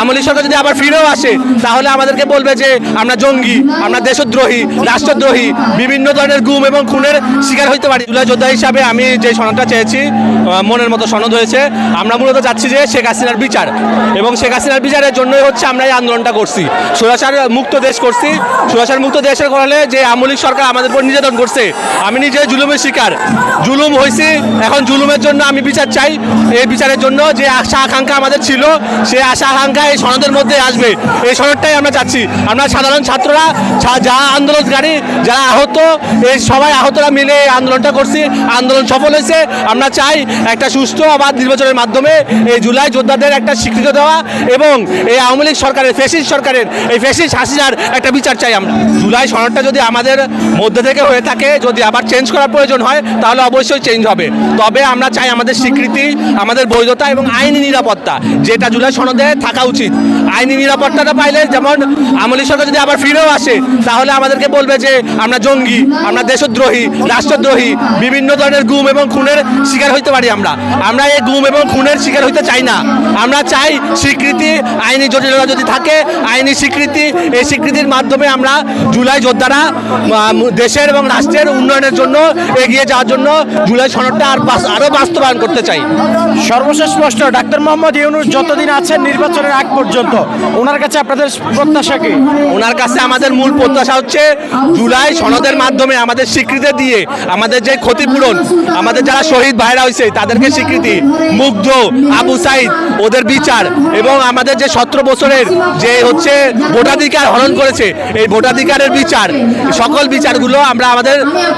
আমলি সরকার যদি আবার ফিরেও আসে তাহলে আমাদেরকে বলবে যে আমরা জঙ্গি, আমরা দেশদ্রোহী, রাষ্ট্রদ্রোহী, বিভিন্ন ধরনের গুম এবং খুনের শিকার হইতে পারি। জুলাই যোদ্ধা হিসাবে আমি যে সনদটা চেয়েছি, মনের মতো সনদ হয়েছে। আমরা মূলত চাচ্ছি যে শেখ হাসিনার বিচার, এবং শেখ হাসিনার বিচারের জন্যই হচ্ছে আমরা এই আন্দোলনটা করছি। স্বৈরাচার মুক্ত দেশ করছি। স্বৈরাচার মুক্ত দেশের কারণে যে আমলিক সরকার আমাদের উপর নির্যাতন করছে, আমি নিজে জুলুমের শিকার, জুলুম হয়েছি। এখন জুলুমের জন্য আমি বিচার চাই। এই বিচারের জন্য যে আশা আকাঙ্ক্ষা আমাদের ছিল, সেই আশা আকাঙ্ক্ষা এই সনদের মধ্যে আসবে। এই সনদটাই আমরা চাচ্ছি। আমরা সাধারণ ছাত্ররা, যারা আন্দোলনকারী, যারা আহত, এই সবাই আহতরা মিলে এই আন্দোলনটা করছি। আন্দোলন সফল হয়েছে। আমরা চাই একটা সুষ্ঠু অবাধ নির্বাচনের মাধ্যমে এই জুলাই যোদ্ধাদের একটা স্বীকৃতি দেওয়া, এবং এই আওয়ামী লীগ সরকারের, ফ্যাসিস্ট সরকারের, এই ফ্যাসিস্ট হাসিনার একটা বিচার চাই আমরা। জুলাই সনদটা যদি আমাদের মধ্যে থেকে হয়ে থাকে, যদি আবার চেঞ্জ করার প্রয়োজন হয় তাহলে অবশ্যই চেঞ্জ হবে। তবে আমরা চাই আমাদের স্বীকৃতি, আমাদের বৈধতা এবং আইনি নিরাপত্তা, যেটা জুলাই সনদে থাকা উচিত। আইনি নিরাপত্তাটা পাইলে, যেমন আমলি সরকার যদি আবার ফিরেও আসে তাহলে আমাদেরকে বলবে যে আমরা জঙ্গি, আমরা দেশদ্রোহী, রাষ্ট্রদ্রোহী, বিভিন্ন ধরনের গুম এবং খুনের শিকার হইতে পারি। আমরা এই গুম এবং খুনের শিকার হইতে চাই না। আমরা চাই স্বীকৃতি, আইনি জটিলতা যদি থাকে আইনি স্বীকৃতি। এই স্বীকৃতির মাধ্যমে আমরা জুলাই যোদ্ধারা দেশের এবং রাষ্ট্রের উন্নয়নের জন্য এগিয়ে যাওয়ার জন্য জুলাই সনদটা আরও বাস্তবায়ন করতে চাই। সর্বশেষ প্রশ্ন, ডাক্তার মোহাম্মদ ইউনূস যতদিন আছেন নির্বাচনের আগ পর্যন্ত, ওনার কাছে আপনাদের প্রত্যাশা কি? ওনার কাছে আমাদের মূল প্রত্যাশা হচ্ছে জুলাই সনদের মাধ্যমে আমাদের স্বীকৃতি দিয়ে, আমাদের যে ক্ষতিপূরণ, আমাদের যারা শহীদ ভাইরা হয়েছে তাদেরকে স্বীকৃতি, মুগ্ধ, আবু সাইদ, ওদের বিচার, এবং আমাদের যে 17 বছরের যে হচ্ছে ভোটাধিকার হরণ করেছে, এই ভোটাধিকারের বিচার, সকল বিচারগুলো আমরা আমাদের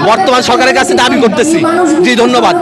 বর্তমান সরকারের কাছে দাবি করতেছি। জি, ধন্যবাদ।